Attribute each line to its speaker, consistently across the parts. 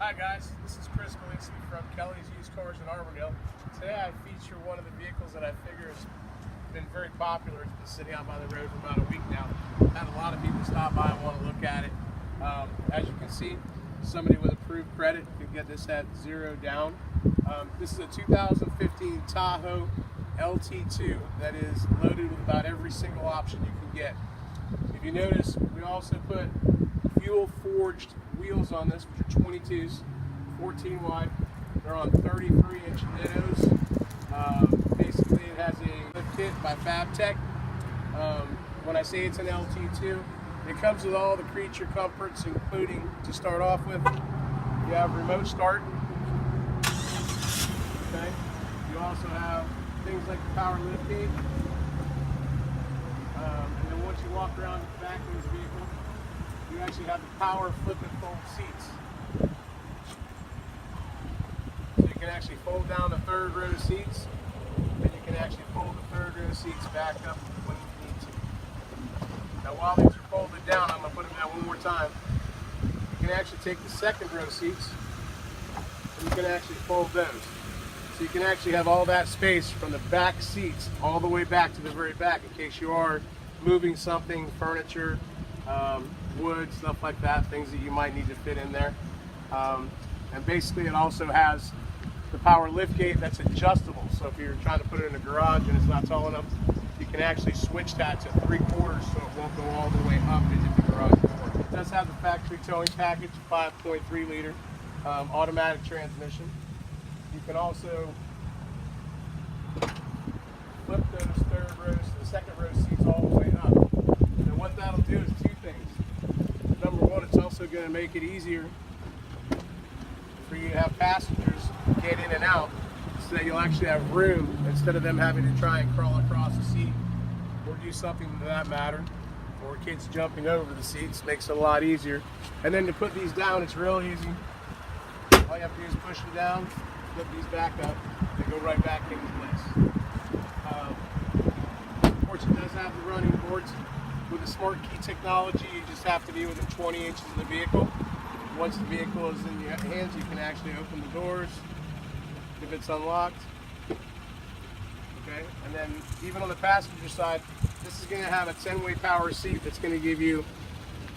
Speaker 1: Hi guys, this is Chris Galeese from Kelly's Used Cars in Auburndale. Today I feature one of the vehicles that I figure has been very popular. It's been sitting out by the road for about a week now. Had a lot of people stop by and want to look at it. As you can see, somebody with approved credit can get this at 0 down. This is a 2015 Tahoe LT2 that is loaded with about every single option you can get. If you notice, we also put fuel forged wheels on this, which are 22s, 14 wide. They're on 33-inch Nittos. Basically, it has a lift kit by Fabtech. When I say it's an LT2, it comes with all the creature comforts, including, to start off with, you have remote start. Okay. You also have things like the power lift gate. And then once you walk around the back of this vehicle, you actually have the power flip and fold seats. So you can actually fold down the third row seats, and you can actually fold the third row seats back up when you need to. Now while these are folded down, I'm going to put them down one more time. You can actually take the second row seats, and you can actually fold those. So you can actually have all that space from the back seats all the way back to the very back in case you are moving something, furniture, wood, stuff like that, things that you might need to fit in there. And basically it also has the power lift gate that's adjustable. So if you're trying to put it in a garage and it's not tall enough, you can actually switch that to 3/4 so it won't go all the way up into the garage door. It does have the factory towing package, 5.3 liter automatic transmission. You can also flip those third rows to the second row seats all the way up. And what that'll do is two things. Number one, it's also going to make it easier for you to have passengers get in and out so that you'll actually have room instead of them having to try and crawl across the seat or do something to that matter, or kids jumping over the seats. Makes it a lot easier. And then to put these down, it's real easy. All you have to do is push them down, flip these back up, they go right back into place. Of course, it does have the running boards. With the smart key technology, you just have to be within 20 inches of the vehicle. Once the vehicle is in your hands, you can actually open the doors if it's unlocked. Okay, and then even on the passenger side, this is going to have a 10-way power seat that's going to give you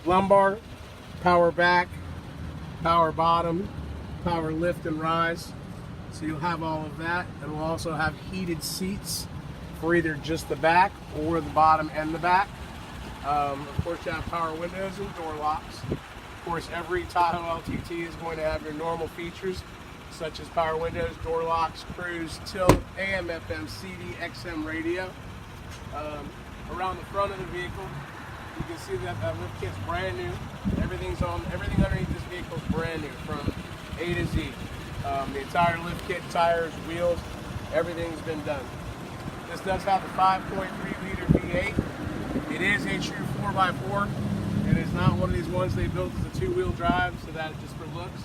Speaker 1: lumbar, power back, power bottom, power lift and rise. So you'll have all of that, and we'll also have heated seats for either just the back or the bottom and the back. Of course, you have power windows and door locks. Of course, every Tahoe LTT is going to have your normal features such as power windows, door locks, cruise, tilt, AM, FM, CD, XM radio. Around the front of the vehicle, you can see that that lift kit's brand new. Everything underneath this vehicle is brand new from A to Z. The entire lift kit, tires, wheels, everything's been done. This does have the 5.3 liter V8. It is a true 4x4. It is not one of these ones they built as a two-wheel drive so that just for looks.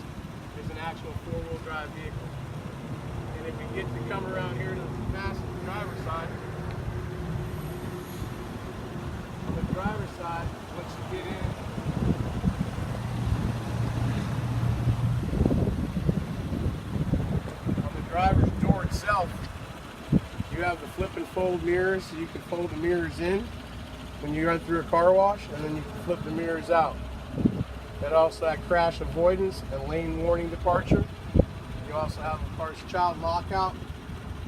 Speaker 1: It's an actual four-wheel drive vehicle. And if we get to come around here to the passenger driver's side, on the driver's side, once you get in, driver's door itself, you have the flip and fold mirrors, so you can fold the mirrors in when you run through a car wash, and then you can flip the mirrors out. That also has crash avoidance and lane warning departure. You also have, of course, child lockout,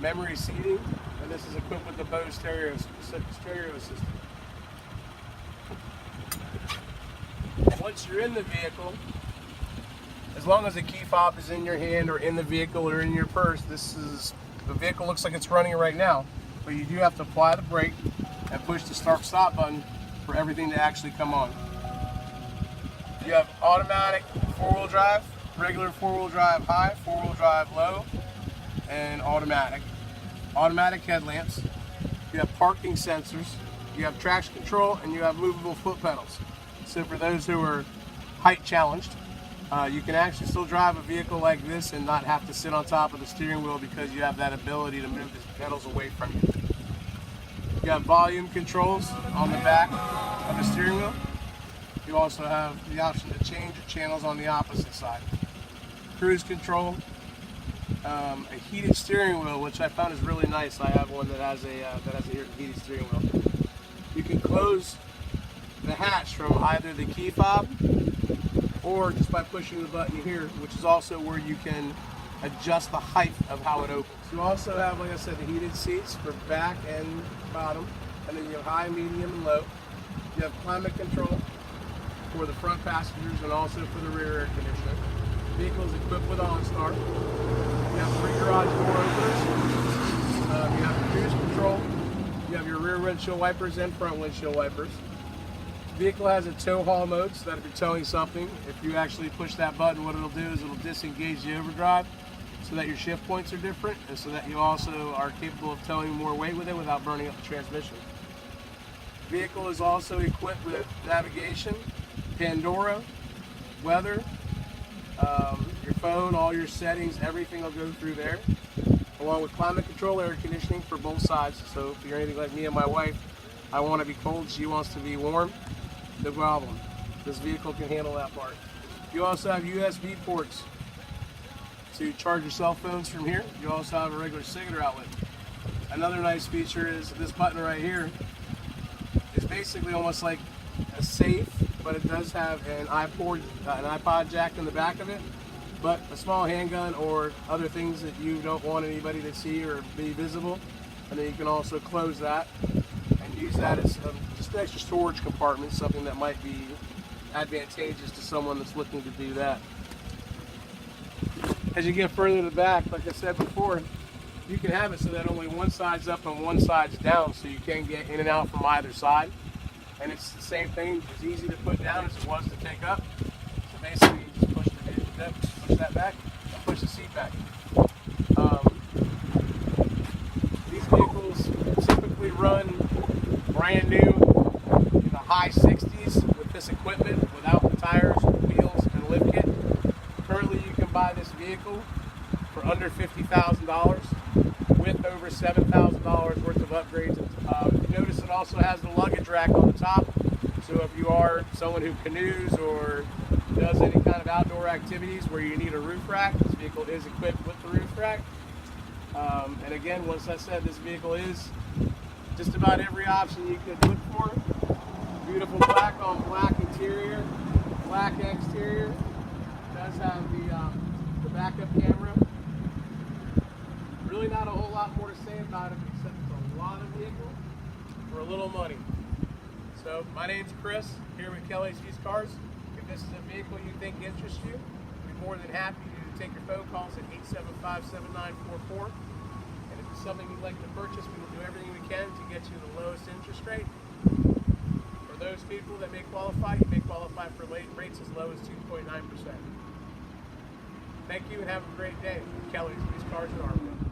Speaker 1: memory seating, and this is equipped with the Bose stereo system. Once you're in the vehicle, as long as the key fob is in your hand or in the vehicle or in your purse, the vehicle looks like it's running right now, but you do have to apply the brake and push the start-stop button for everything to actually come on. You have automatic four-wheel drive, regular four-wheel drive high, four-wheel drive low, and automatic. Automatic headlamps. You have parking sensors. You have traction control, and you have movable foot pedals. So for those who are height challenged, you can actually still drive a vehicle like this and not have to sit on top of the steering wheel because you have that ability to move the pedals away from you. You have volume controls on the back of the steering wheel. You also have the option to change the channels on the opposite side. cruise control, a heated steering wheel, which I found is really nice. I have one that has a heated steering wheel. You can close the hatch from either the key fob or just by pushing the button here, which is also where you can adjust the height of how it opens. You also have, like I said, the heated seats for back and bottom, and then you have high, medium, and low. You have climate control for the front passengers and also for the rear air conditioner. The vehicle is equipped with OnStar. You have 3 garage door openers. You have cruise control. You have your rear windshield wipers and front windshield wipers. The vehicle has a tow haul mode, so that if you're towing something, if you actually push that button, what it'll do is it'll disengage the overdrive so that your shift points are different and so that you also are capable of towing more weight with it without burning up the transmission. The vehicle is also equipped with navigation, Pandora, weather, your phone, all your settings, everything will go through there, along with climate control, air conditioning for both sides. So if you're anything like me and my wife, I want to be cold, she wants to be warm, no problem. This vehicle can handle that part. You also have USB ports to charge your cell phones from here. You also have a regular cigarette outlet. Another nice feature is this button right here is basically almost like a safe, but it does have an iPod jack in the back of it, but a small handgun or other things that you don't want anybody to see or be visible. And then you can also close that and use that as just an extra storage compartment, something that might be advantageous to someone that's looking to do that. As you get further to the back, like I said before, you can have it so that only one side's up and one side's down, so you can get in and out from either side. And it's the same thing, as easy to put down as it was to take up. So basically, you just push that back, and push the seat back. These vehicles typically run brand new in the high 60s with this equipment, without the tires, wheels, and lift kit. Currently, you can buy this vehicle for under $50,000 with over $7,000 worth of upgrades. You notice it also has the luggage rack on the top, so if you are someone who canoes or does any kind of outdoor activities where you need a roof rack, this vehicle is equipped with the roof rack. And again, once I said, this vehicle is just about every option you could look for. Beautiful black on black interior, black exterior. It does have the backup camera. Really not a whole lot more to say about it, except it's a lot of vehicle for a little money. So my name's Chris, here with Kelly's Used Cars. If this is a vehicle you think interests you, we'd be more than happy to take your phone calls at 875-7944. And if it's something you'd like to purchase, we will do everything we can to get you the lowest interest rate. For those people that may qualify, you may qualify for rates as low as 2.9%. Thank you and have a great day. Kelly's Used Cars in Arville.